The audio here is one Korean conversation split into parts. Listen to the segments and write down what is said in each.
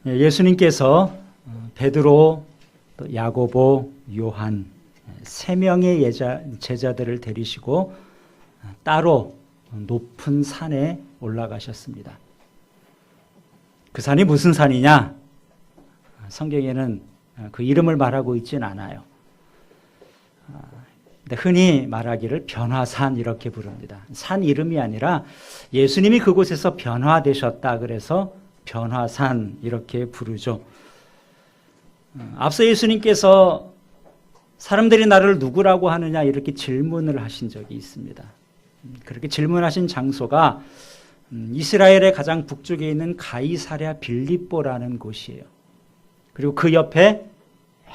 예수님께서 베드로, 또 야고보, 요한 세 명의 제자들을 데리시고 따로 높은 산에 올라가셨습니다. 그 산이 무슨 산이냐? 성경에는 그 이름을 말하고 있진 않아요. 근데 흔히 말하기를 변화산 이렇게 부릅니다. 산 이름이 아니라 예수님이 그곳에서 변화되셨다 그래서 변화산 이렇게 부르죠. 앞서 예수님께서 사람들이 나를 누구라고 하느냐 이렇게 질문을 하신 적이 있습니다. 그렇게 질문하신 장소가 이스라엘의 가장 북쪽에 있는 가이사랴 빌립보라는 곳이에요. 그리고 그 옆에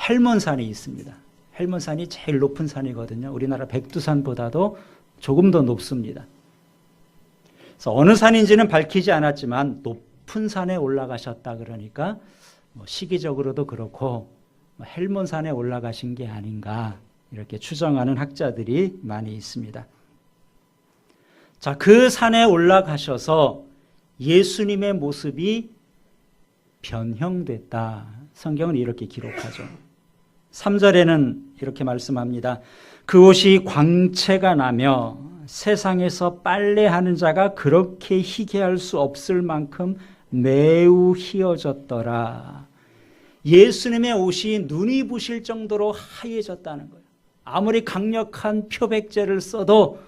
헬몬산이 있습니다. 헬몬산이 제일 높은 산이거든요. 우리나라 백두산보다도 조금 더 높습니다. 그래서 어느 산인지는 밝히지 않았지만 높은 산에 올라가셨다 그러니까 시기적으로도 그렇고 헬몬산에 올라가신 게 아닌가 이렇게 추정하는 학자들이 많이 있습니다. 자, 그 산에 올라가셔서 예수님의 모습이 변형됐다. 성경은 이렇게 기록하죠. 3절에는 이렇게 말씀합니다. 그 옷이 광채가 나며 세상에서 빨래하는 자가 그렇게 희게 할 수 없을 만큼 매우 희어졌더라. 예수님의 옷이 눈이 부실 정도로 하얘졌다는 거예요. 아무리 강력한 표백제를 써도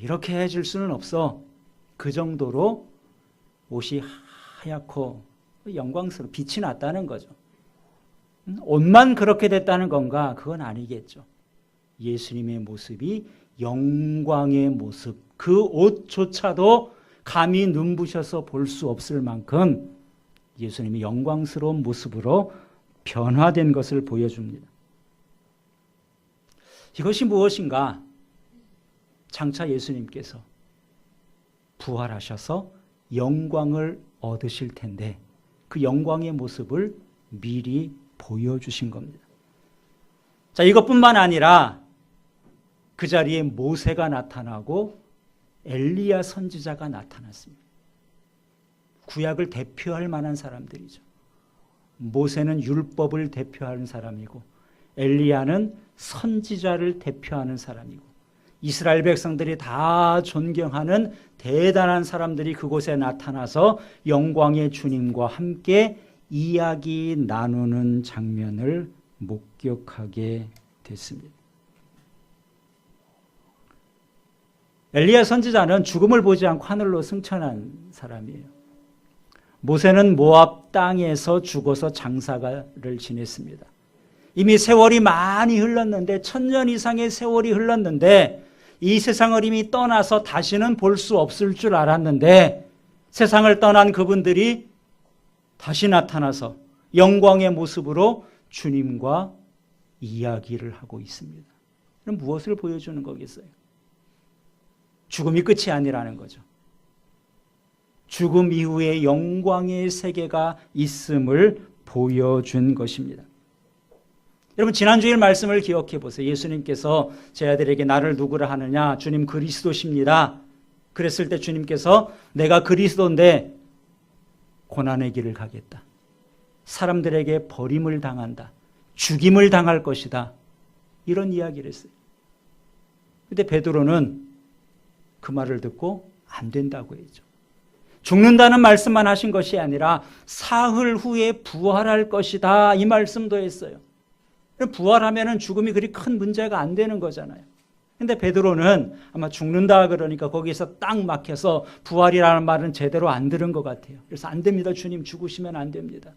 이렇게 해줄 수는 없어. 그 정도로 옷이 하얗고 영광스러워 빛이 났다는 거죠. 옷만 그렇게 됐다는 건가? 그건 아니겠죠. 예수님의 모습이 영광의 모습, 그 옷조차도 감히 눈부셔서 볼 수 없을 만큼 예수님이 영광스러운 모습으로 변화된 것을 보여줍니다. 이것이 무엇인가? 장차 예수님께서 부활하셔서 영광을 얻으실 텐데 그 영광의 모습을 미리 보여주신 겁니다. 자, 이것뿐만 아니라 그 자리에 모세가 나타나고 엘리야 선지자가 나타났습니다. 구약을 대표할 만한 사람들이죠. 모세는 율법을 대표하는 사람이고 엘리야는 선지자를 대표하는 사람이고 이스라엘 백성들이 다 존경하는 대단한 사람들이 그곳에 나타나서 영광의 주님과 함께 이야기 나누는 장면을 목격하게 됐습니다. 엘리야 선지자는 죽음을 보지 않고 하늘로 승천한 사람이에요. 모세는 모압 땅에서 죽어서 장사를 지냈습니다. 이미 세월이 많이 흘렀는데 1000년 이상의 세월이 흘렀는데 이 세상을 이미 떠나서 다시는 볼 수 없을 줄 알았는데 세상을 떠난 그분들이 다시 나타나서 영광의 모습으로 주님과 이야기를 하고 있습니다. 그럼 무엇을 보여주는 거겠어요? 죽음이 끝이 아니라는 거죠. 죽음 이후에 영광의 세계가 있음을 보여준 것입니다. 여러분 지난주일 말씀을 기억해 보세요. 예수님께서 제 아들에게 나를 누구라 하느냐? 주님 그리스도십니다. 그랬을 때 주님께서 내가 그리스도인데 고난의 길을 가겠다. 사람들에게 버림을 당한다. 죽임을 당할 것이다. 이런 이야기를 했어요. 그런데 베드로는 그 말을 듣고 안 된다고 했죠. 죽는다는 말씀만 하신 것이 아니라 사흘 후에 부활할 것이다. 이 말씀도 했어요. 부활하면 죽음이 그리 큰 문제가 안 되는 거잖아요. 근데 베드로는 아마 죽는다 그러니까 거기서 딱 막혀서 부활이라는 말은 제대로 안 들은 것 같아요. 그래서 안 됩니다. 주님 죽으시면 안 됩니다.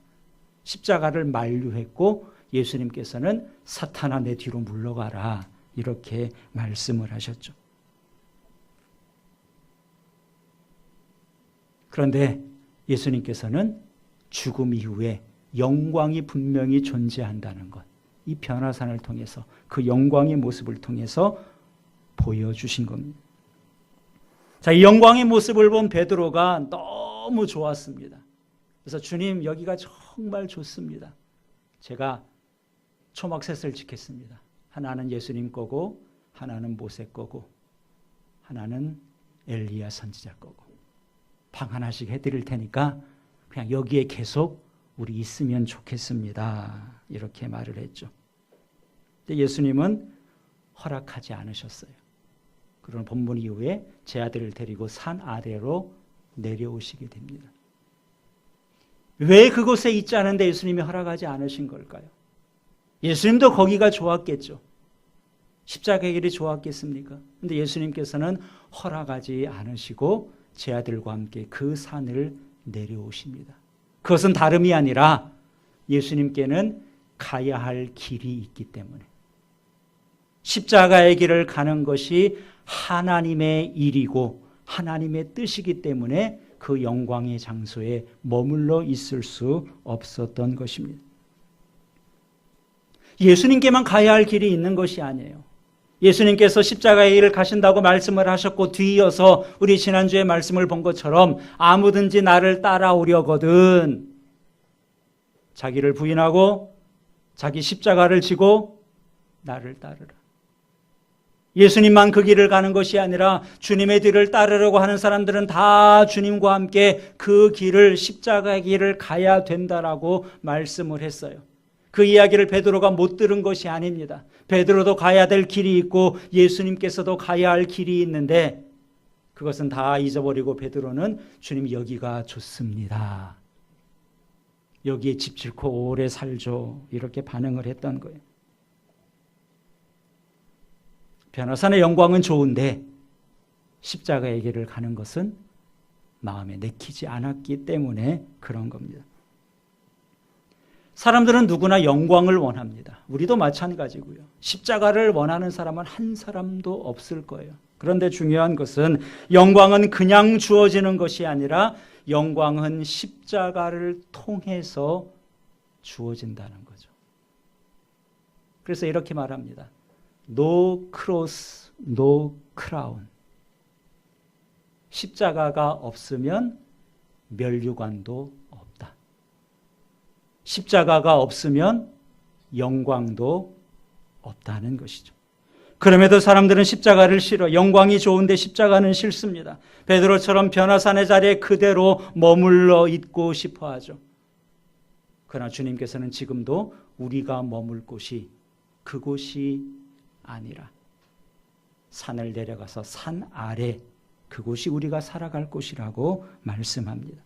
십자가를 만류했고 예수님께서는 사탄아 내 뒤로 물러가라 이렇게 말씀을 하셨죠. 그런데 예수님께서는 죽음 이후에 영광이 분명히 존재한다는 것, 이 변화산을 통해서 그 영광의 모습을 통해서 보여주신 겁니다. 자, 이 영광의 모습을 본 베드로가 너무 좋았습니다. 그래서 주님 여기가 정말 좋습니다. 제가 초막셋을 지켰습니다. 하나는 예수님 거고 하나는 모세 거고 하나는 엘리야 선지자 거고 방 하나씩 해드릴 테니까 그냥 여기에 계속 우리 있으면 좋겠습니다. 이렇게 말을 했죠. 근데 예수님은 허락하지 않으셨어요. 그런 본문 이후에 제 아들을 데리고 산 아래로 내려오시게 됩니다. 왜 그곳에 있지 않은데 예수님이 허락하지 않으신 걸까요? 예수님도 거기가 좋았겠죠. 십자가의 길이 좋았겠습니까? 그런데 예수님께서는 허락하지 않으시고 제 아들과 함께 그 산을 내려오십니다. 그것은 다름이 아니라 예수님께는 가야 할 길이 있기 때문에, 십자가의 길을 가는 것이 하나님의 일이고 하나님의 뜻이기 때문에 그 영광의 장소에 머물러 있을 수 없었던 것입니다. 예수님께만 가야 할 길이 있는 것이 아니에요. 예수님께서 십자가의 길을 가신다고 말씀을 하셨고, 뒤이어서 우리 지난주에 말씀을 본 것처럼 아무든지 나를 따라오려거든 자기를 부인하고 자기 십자가를 지고 나를 따르라. 예수님만 그 길을 가는 것이 아니라 주님의 뒤를 따르려고 하는 사람들은 다 주님과 함께 그 길을, 십자가의 길을 가야 된다라고 말씀을 했어요. 그 이야기를 베드로가 못 들은 것이 아닙니다. 베드로도 가야 될 길이 있고 예수님께서도 가야 할 길이 있는데 그것은 다 잊어버리고 베드로는 주님 여기가 좋습니다. 여기에 집 짓고 오래 살죠. 이렇게 반응을 했던 거예요. 변호사의 영광은 좋은데 십자가의 길을 가는 것은 마음에 내키지 않았기 때문에 그런 겁니다. 사람들은 누구나 영광을 원합니다. 우리도 마찬가지고요. 십자가를 원하는 사람은 한 사람도 없을 거예요. 그런데 중요한 것은 영광은 그냥 주어지는 것이 아니라 영광은 십자가를 통해서 주어진다는 거죠. 그래서 이렇게 말합니다. No cross, no crown. 십자가가 없으면 면류관도 없다. 십자가가 없으면 영광도 없다는 것이죠. 그럼에도 사람들은 십자가를 싫어, 영광이 좋은데 십자가는 싫습니다. 베드로처럼 변화산의 자리에 그대로 머물러 있고 싶어 하죠. 그러나 주님께서는 지금도 우리가 머물 곳이 그곳이 아니라 산을 내려가서 산 아래, 그곳이 우리가 살아갈 곳이라고 말씀합니다.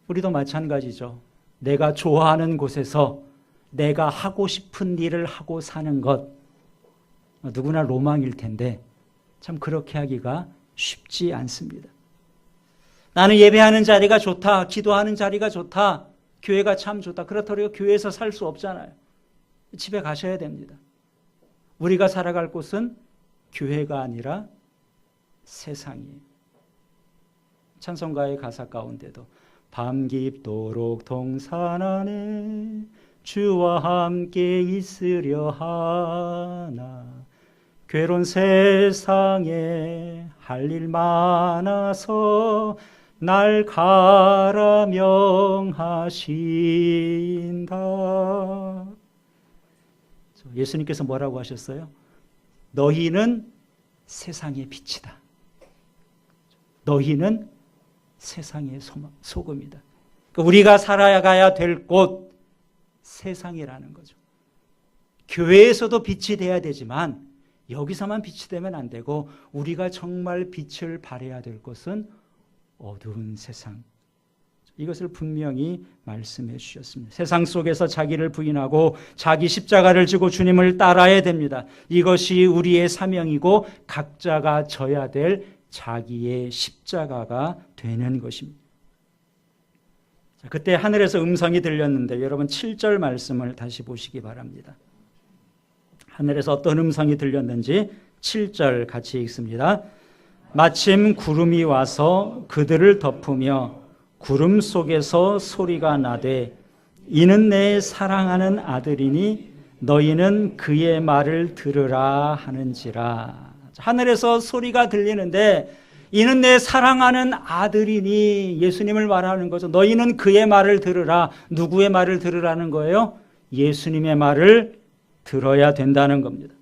우리도 마찬가지죠. 내가 좋아하는 곳에서 내가 하고 싶은 일을 하고 사는 것, 누구나 로망일 텐데 참 그렇게 하기가 쉽지 않습니다. 나는 예배하는 자리가 좋다, 기도하는 자리가 좋다, 교회가 참 좋다. 그렇다고 교회에서 살 수 없잖아요. 집에 가셔야 됩니다. 우리가 살아갈 곳은 교회가 아니라 세상이에요. 찬송가의 가사 가운데도 밤 깊도록 동산 안에 주와 함께 있으려 하나, 괴로운 세상에 할 일 많아서 날 가라 명하신다. 예수님께서 뭐라고 하셨어요? 너희는 세상의 빛이다. 너희는 세상의 소금이다. 그러니까 우리가 살아가야 될 곳, 세상이라는 거죠. 교회에서도 빛이 돼야 되지만 여기서만 빛이 되면 안 되고 우리가 정말 빛을 발해야 될 것은 어두운 세상. 이것을 분명히 말씀해 주셨습니다. 세상 속에서 자기를 부인하고 자기 십자가를 지고 주님을 따라야 됩니다. 이것이 우리의 사명이고 각자가 져야 될 자기의 십자가가 되는 것입니다. 자, 그때 하늘에서 음성이 들렸는데 여러분 7절 말씀을 다시 보시기 바랍니다. 하늘에서 어떤 음성이 들렸는지 7절 같이 읽습니다. 마침 구름이 와서 그들을 덮으며 구름 속에서 소리가 나되 이는 내 사랑하는 아들이니 너희는 그의 말을 들으라 하는지라. 하늘에서 소리가 들리는데 이는 내 사랑하는 아들이니, 예수님을 말하는 거죠. 너희는 그의 말을 들으라. 누구의 말을 들으라는 거예요? 예수님의 말을 들어야 된다는 겁니다.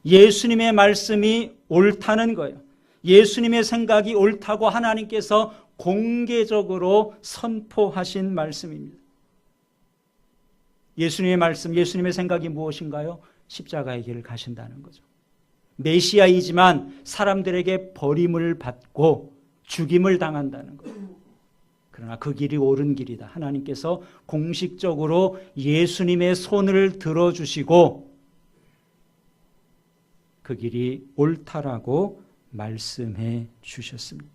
예수님의 말씀이 옳다는 거예요. 예수님의 생각이 옳다고 하나님께서 공개적으로 선포하신 말씀입니다. 예수님의 말씀, 예수님의 생각이 무엇인가요? 십자가의 길을 가신다는 거죠. 메시아이지만 사람들에게 버림을 받고 죽임을 당한다는 거예요. 그러나 그 길이 옳은 길이다. 하나님께서 공식적으로 예수님의 손을 들어주시고 그 길이 옳다라고 말씀해 주셨습니다.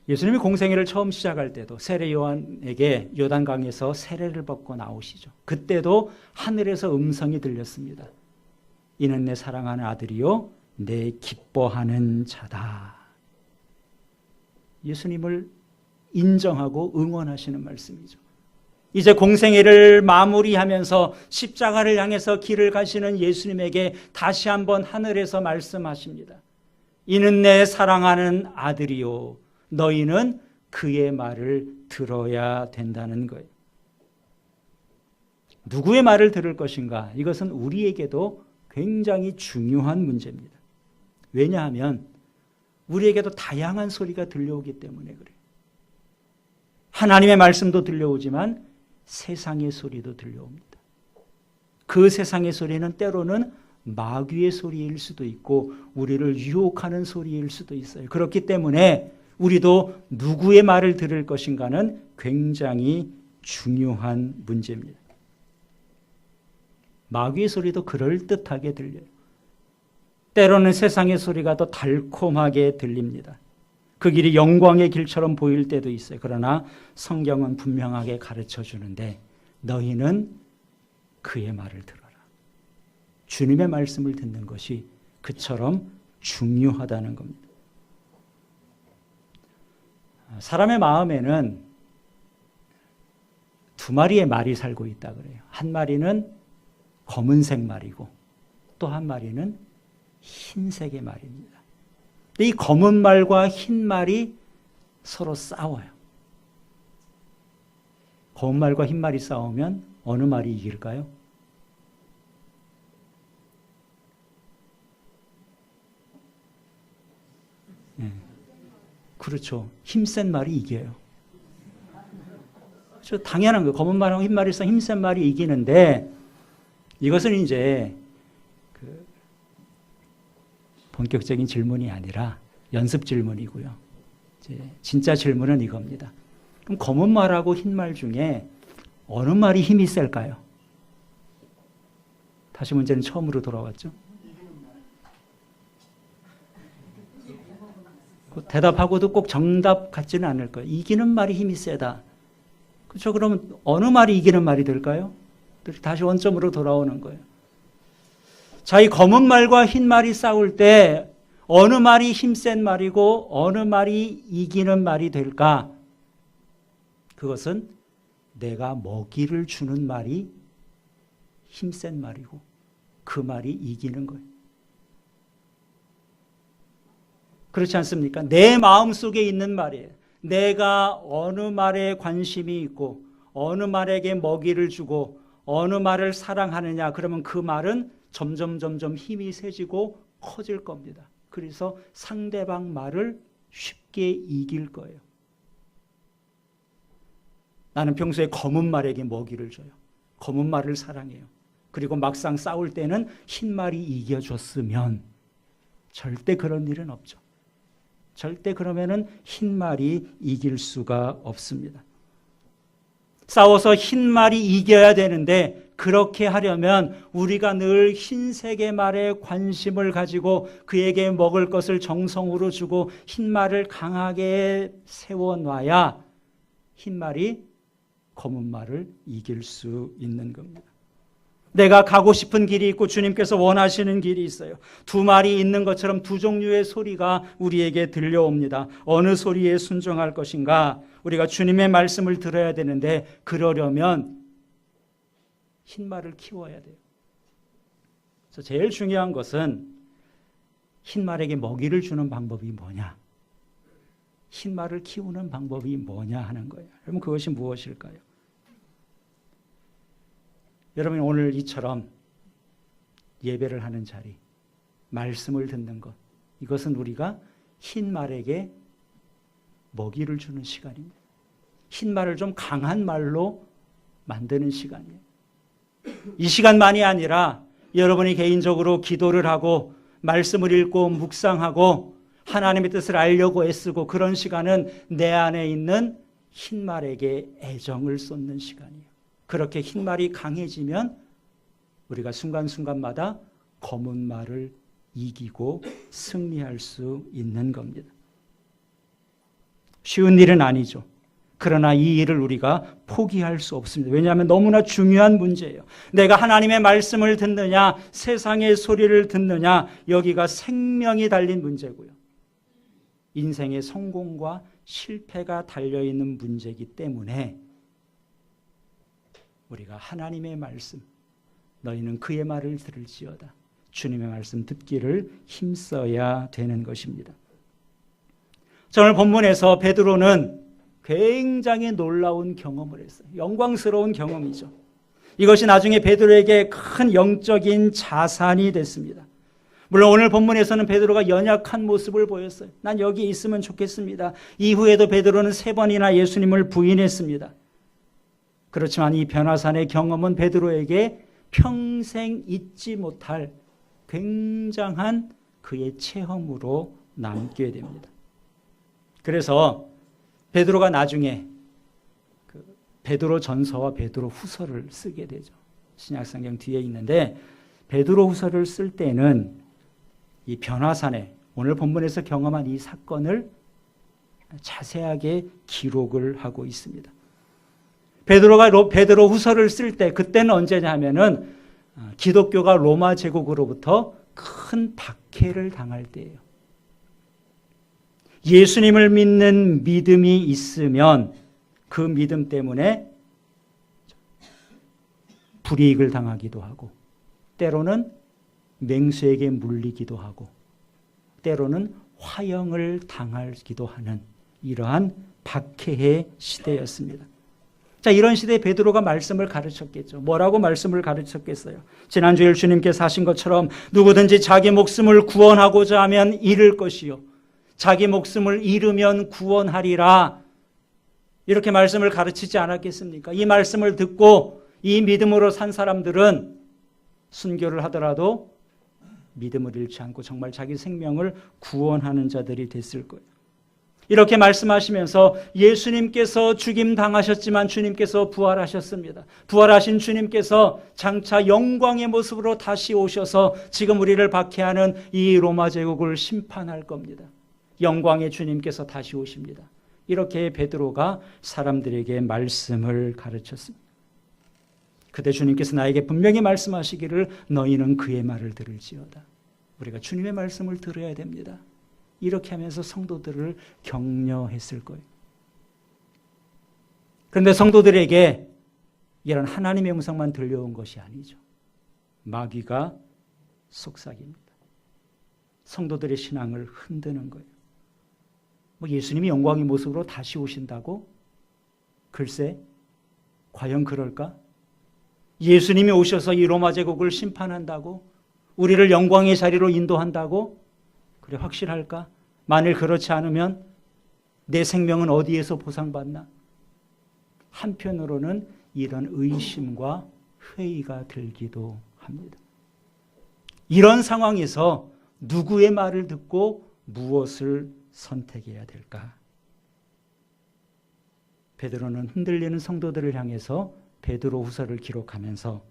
예수님이 공생애를 처음 시작할 때도 세례 요한에게 요단강에서 세례를 받고 나오시죠. 그때도 하늘에서 음성이 들렸습니다. 이는 내 사랑하는 아들이요 내 기뻐하는 자다. 예수님을 인정하고 응원하시는 말씀이죠. 이제 공생애를 마무리하면서 십자가를 향해서 길을 가시는 예수님에게 다시 한번 하늘에서 말씀하십니다. 이는 내 사랑하는 아들이요 너희는 그의 말을 들어야 된다는 거예요. 누구의 말을 들을 것인가? 이것은 우리에게도 굉장히 중요한 문제입니다. 왜냐하면 우리에게도 다양한 소리가 들려오기 때문에 그래요. 하나님의 말씀도 들려오지만 세상의 소리도 들려옵니다. 그 세상의 소리는 때로는 마귀의 소리일 수도 있고 우리를 유혹하는 소리일 수도 있어요. 그렇기 때문에 우리도 누구의 말을 들을 것인가는 굉장히 중요한 문제입니다. 마귀의 소리도 그럴듯하게 들려요. 때로는 세상의 소리가 더 달콤하게 들립니다. 그 길이 영광의 길처럼 보일 때도 있어요. 그러나 성경은 분명하게 가르쳐 주는데 너희는 그의 말을 들어라. 주님의 말씀을 듣는 것이 그처럼 중요하다는 겁니다. 사람의 마음에는 두 마리의 말이 살고 있다 그래요. 한 마리는 검은색 말이고 또 한 마리는 흰색의 말입니다. 이 검은 말과 흰 말이 서로 싸워요. 검은 말과 흰 말이 싸우면 어느 말이 이길까요? 네. 그렇죠. 힘센 말이 이겨요. 그렇죠. 당연한 거예요. 검은 말하고 흰 말이 싸우면 힘센 말이 이기는데 이것은 이제 본격적인 질문이 아니라 연습 질문이고요. 이제 진짜 질문은 이겁니다. 그럼 검은 말하고 흰 말 중에 어느 말이 힘이 셀까요? 다시 문제는 처음으로 돌아왔죠. 대답하고도 꼭 정답 같지는 않을 거예요. 이기는 말이 힘이 세다. 그렇죠? 그러면 어느 말이 이기는 말이 될까요? 다시 원점으로 돌아오는 거예요. 자, 이 검은 말과 흰 말이 싸울 때 어느 말이 힘센 말이고 어느 말이 이기는 말이 될까? 그것은 내가 먹이를 주는 말이 힘센 말이고 그 말이 이기는 거예요. 그렇지 않습니까? 내 마음속에 있는 말이에요. 내가 어느 말에 관심이 있고 어느 말에게 먹이를 주고 어느 말을 사랑하느냐 그러면 그 말은 점점 힘이 세지고 커질 겁니다. 그래서 상대방 말을 쉽게 이길 거예요. 나는 평소에 검은 말에게 먹이를 줘요. 검은 말을 사랑해요. 그리고 막상 싸울 때는 흰 말이 이겨줬으면 절대 그런 일은 없죠. 절대 그러면은 흰 말이 이길 수가 없습니다. 싸워서 흰 말이 이겨야 되는데 그렇게 하려면 우리가 늘 흰색의 말에 관심을 가지고 그에게 먹을 것을 정성으로 주고 흰 말을 강하게 세워놔야 흰 말이 검은 말을 이길 수 있는 겁니다. 내가 가고 싶은 길이 있고 주님께서 원하시는 길이 있어요. 두 말이 있는 것처럼 두 종류의 소리가 우리에게 들려옵니다. 어느 소리에 순종할 것인가? 우리가 주님의 말씀을 들어야 되는데 그러려면 흰 말을 키워야 돼요. 그래서 제일 중요한 것은 흰 말에게 먹이를 주는 방법이 뭐냐? 흰 말을 키우는 방법이 뭐냐 하는 거예요. 여러분 그것이 무엇일까요? 여러분 오늘 이처럼 예배를 하는 자리, 말씀을 듣는 것, 이것은 우리가 흰 말에게 먹이를 주는 시간입니다. 흰 말을 좀 강한 말로 만드는 시간이에요. 이 시간만이 아니라 여러분이 개인적으로 기도를 하고 말씀을 읽고 묵상하고 하나님의 뜻을 알려고 애쓰고 그런 시간은 내 안에 있는 흰 말에게 애정을 쏟는 시간이에요. 그렇게 흰 말이 강해지면 우리가 순간순간마다 검은 말을 이기고 승리할 수 있는 겁니다. 쉬운 일은 아니죠. 그러나 이 일을 우리가 포기할 수 없습니다. 왜냐하면 너무나 중요한 문제예요. 내가 하나님의 말씀을 듣느냐, 세상의 소리를 듣느냐, 여기가 생명이 달린 문제고요. 인생의 성공과 실패가 달려있는 문제이기 때문에 우리가 하나님의 말씀, 너희는 그의 말을 들을지어다, 주님의 말씀 듣기를 힘써야 되는 것입니다. 자, 오늘 본문에서 베드로는 굉장히 놀라운 경험을 했어요. 영광스러운 경험이죠. 이것이 나중에 베드로에게 큰 영적인 자산이 됐습니다. 물론 오늘 본문에서는 베드로가 연약한 모습을 보였어요. 난 여기 있으면 좋겠습니다. 이후에도 베드로는 3번이나 예수님을 부인했습니다. 그렇지만 이 변화산의 경험은 베드로에게 평생 잊지 못할 굉장한 그의 체험으로 남게 됩니다. 그래서 베드로가 나중에 베드로 전서와 베드로 후서를 쓰게 되죠. 신약성경 뒤에 있는데 베드로 후서를 쓸 때는 이 변화산에 오늘 본문에서 경험한 이 사건을 자세하게 기록을 하고 있습니다. 베드로가 베드로 후서를 쓸 때 그때는 언제냐면은 기독교가 로마 제국으로부터 큰 박해를 당할 때예요. 예수님을 믿는 믿음이 있으면 그 믿음 때문에 불이익을 당하기도 하고 때로는 맹수에게 물리기도 하고 때로는 화형을 당하기도 하는 이러한 박해의 시대였습니다. 자, 이런 시대에 베드로가 말씀을 가르쳤겠죠. 뭐라고 말씀을 가르쳤겠어요? 지난주에 주님께서 하신 것처럼 누구든지 자기 목숨을 구원하고자 하면 잃을 것이요, 자기 목숨을 잃으면 구원하리라, 이렇게 말씀을 가르치지 않았겠습니까? 이 말씀을 듣고 이 믿음으로 산 사람들은 순교를 하더라도 믿음을 잃지 않고 정말 자기 생명을 구원하는 자들이 됐을 거예요. 이렇게 말씀하시면서 예수님께서 죽임당하셨지만 주님께서 부활하셨습니다. 부활하신 주님께서 장차 영광의 모습으로 다시 오셔서 지금 우리를 박해하는 이 로마 제국을 심판할 겁니다. 영광의 주님께서 다시 오십니다. 이렇게 베드로가 사람들에게 말씀을 가르쳤습니다. 그때 주님께서 나에게 분명히 말씀하시기를 너희는 그의 말을 들을지어다. 우리가 주님의 말씀을 들어야 됩니다. 이렇게 하면서 성도들을 격려했을 거예요. 그런데 성도들에게 이런 하나님의 음성만 들려온 것이 아니죠. 마귀가 속삭입니다. 성도들의 신앙을 흔드는 거예요. 뭐 예수님이 영광의 모습으로 다시 오신다고? 글쎄, 과연 그럴까? 예수님이 오셔서 이 로마 제국을 심판한다고? 우리를 영광의 자리로 인도한다고? 그래, 확실할까? 만일 그렇지 않으면 내 생명은 어디에서 보상받나? 한편으로는 이런 의심과 회의가 들기도 합니다. 이런 상황에서 누구의 말을 듣고 무엇을 선택해야 될까? 베드로는 흔들리는 성도들을 향해서 베드로후서를 기록하면서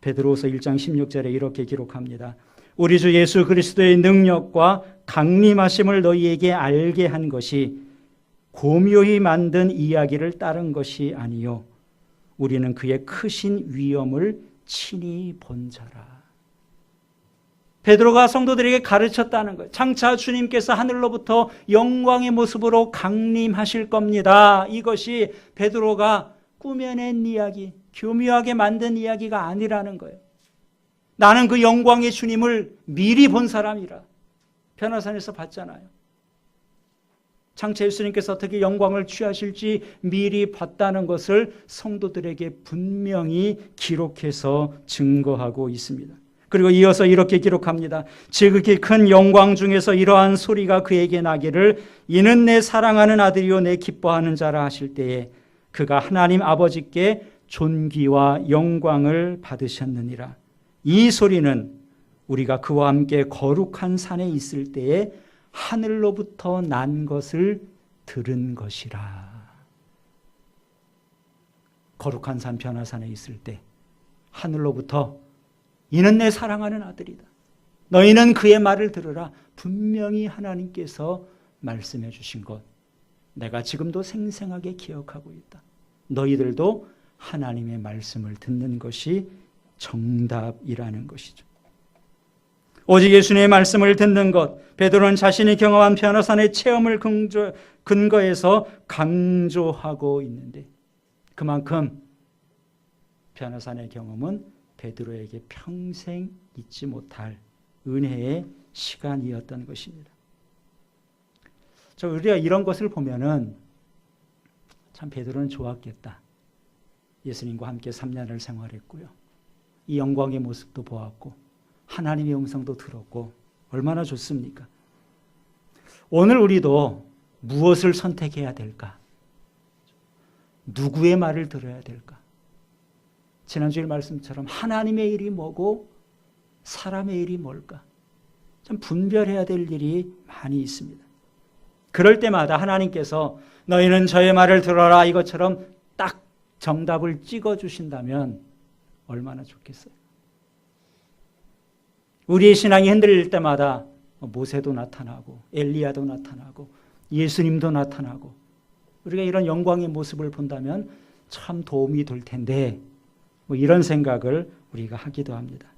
베드로후서 1장 16절에 이렇게 기록합니다. 우리 주 예수 그리스도의 능력과 강림하심을 너희에게 알게 한 것이 고묘히 만든 이야기를 따른 것이 아니요 우리는 그의 크신 위엄을 친히 본 자라. 베드로가 성도들에게 가르쳤다는 거예요. 장차 주님께서 하늘로부터 영광의 모습으로 강림하실 겁니다. 이것이 베드로가 꾸며낸 이야기, 교묘하게 만든 이야기가 아니라는 거예요. 나는 그 영광의 주님을 미리 본 사람이라. 변화산에서 봤잖아요. 장차 예수님께서 어떻게 영광을 취하실지 미리 봤다는 것을 성도들에게 분명히 기록해서 증거하고 있습니다. 그리고 이어서 이렇게 기록합니다. 지극히 큰 영광 중에서 이러한 소리가 그에게 나기를 이는 내 사랑하는 아들이요 내 기뻐하는 자라 하실 때에 그가 하나님 아버지께 존귀와 영광을 받으셨느니라. 이 소리는 우리가 그와 함께 거룩한 산에 있을 때에 하늘로부터 난 것을 들은 것이라. 거룩한 산 변화산에 있을 때 하늘로부터 이는 내 사랑하는 아들이다. 너희는 그의 말을 들으라. 분명히 하나님께서 말씀해 주신 것 내가 지금도 생생하게 기억하고 있다. 너희들도 하나님의 말씀을 듣는 것이 정답이라는 것이죠. 오직 예수님의 말씀을 듣는 것, 베드로는 자신이 경험한 변화산의 체험을 근거해서 강조하고 있는데 그만큼 변화산의 경험은 베드로에게 평생 잊지 못할 은혜의 시간이었던 것입니다. 우리가 이런 것을 보면은 참 베드로는 좋았겠다. 예수님과 함께 3년을 생활했고요. 이 영광의 모습도 보았고 하나님의 음성도 들었고 얼마나 좋습니까? 오늘 우리도 무엇을 선택해야 될까? 누구의 말을 들어야 될까? 지난주일 말씀처럼 하나님의 일이 뭐고 사람의 일이 뭘까? 참 분별해야 될 일이 많이 있습니다. 그럴 때마다 하나님께서 너희는 저의 말을 들어라 이것처럼 딱 정답을 찍어주신다면 얼마나 좋겠어요. 우리의 신앙이 흔들릴 때마다 모세도 나타나고 엘리야도 나타나고 예수님도 나타나고 우리가 이런 영광의 모습을 본다면 참 도움이 될 텐데 이런 생각을 우리가 하기도 합니다.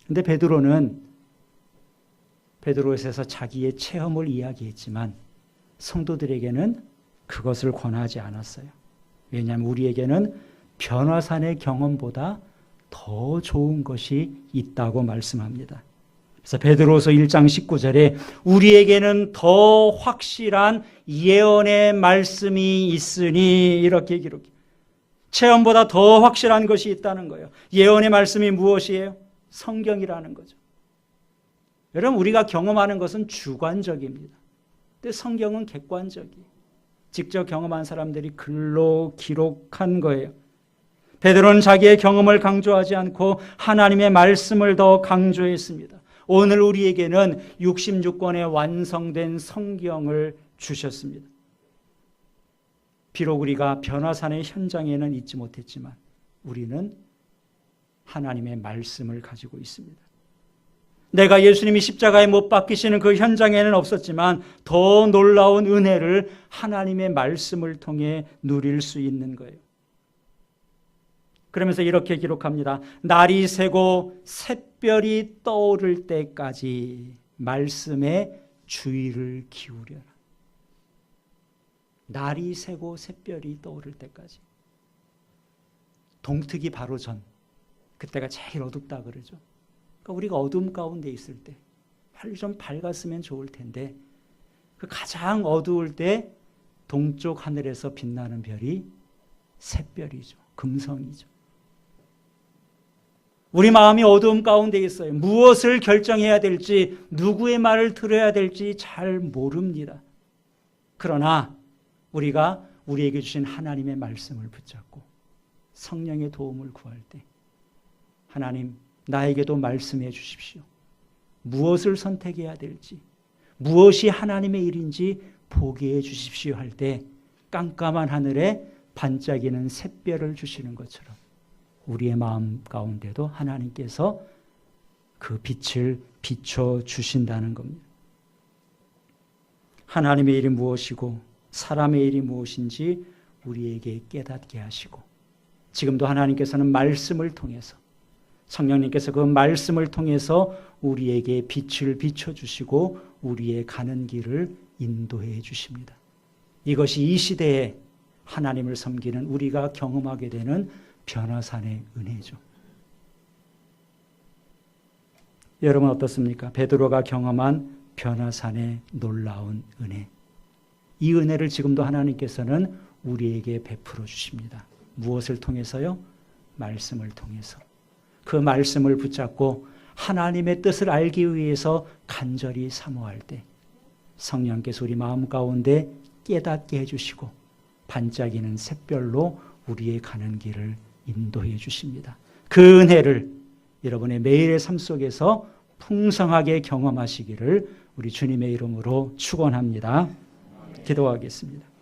그런데 베드로에서 자기의 체험을 이야기했지만 성도들에게는 그것을 권하지 않았어요. 왜냐하면 우리에게는 변화산의 경험보다 더 좋은 것이 있다고 말씀합니다. 그래서 베드로서 1장 19절에 우리에게는 더 확실한 예언의 말씀이 있으니 이렇게 기록해요. 체험보다 더 확실한 것이 있다는 거예요. 예언의 말씀이 무엇이에요? 성경이라는 거죠. 여러분 우리가 경험하는 것은 주관적입니다. 근데 성경은 객관적이에요. 직접 경험한 사람들이 글로 기록한 거예요. 베드로는 자기의 경험을 강조하지 않고 하나님의 말씀을 더 강조했습니다. 오늘 우리에게는 66권의 완성된 성경을 주셨습니다. 비록 우리가 변화산의 현장에는 있지 못했지만 우리는 하나님의 말씀을 가지고 있습니다. 내가 예수님이 십자가에 못 박히시는 그 현장에는 없었지만 더 놀라운 은혜를 하나님의 말씀을 통해 누릴 수 있는 거예요. 그러면서 이렇게 기록합니다. 날이 새고 샛별이 떠오를 때까지 말씀에 주의를 기울여라. 날이 새고 샛별이 떠오를 때까지. 동트기 바로 전, 그때가 제일 어둡다 그러죠. 그러니까 우리가 어둠 가운데 있을 때 빨리 좀 밝았으면 좋을 텐데 그 가장 어두울 때 동쪽 하늘에서 빛나는 별이 샛별이죠. 금성이죠. 우리 마음이 어두움 가운데 있어요. 무엇을 결정해야 될지, 누구의 말을 들어야 될지 잘 모릅니다. 그러나 우리가 우리에게 주신 하나님의 말씀을 붙잡고 성령의 도움을 구할 때 하나님 나에게도 말씀해 주십시오. 무엇을 선택해야 될지, 무엇이 하나님의 일인지 보게 해 주십시오 할 때 깜깜한 하늘에 반짝이는 샛별을 주시는 것처럼 우리의 마음 가운데도 하나님께서 그 빛을 비춰주신다는 겁니다. 하나님의 일이 무엇이고 사람의 일이 무엇인지 우리에게 깨닫게 하시고 지금도 하나님께서는 말씀을 통해서 성령님께서 그 말씀을 통해서 우리에게 빛을 비춰주시고 우리의 가는 길을 인도해 주십니다. 이것이 이 시대에 하나님을 섬기는 우리가 경험하게 되는 변화산의 은혜죠. 여러분 어떻습니까? 베드로가 경험한 변화산의 놀라운 은혜. 이 은혜를 지금도 하나님께서는 우리에게 베풀어 주십니다. 무엇을 통해서요? 말씀을 통해서. 그 말씀을 붙잡고 하나님의 뜻을 알기 위해서 간절히 사모할 때 성령께서 우리 마음 가운데 깨닫게 해주시고 반짝이는 샛별로 우리의 가는 길을 인도해 주십니다. 그 은혜를 여러분의 매일의 삶 속에서 풍성하게 경험하시기를 우리 주님의 이름으로 축원합니다. 기도하겠습니다.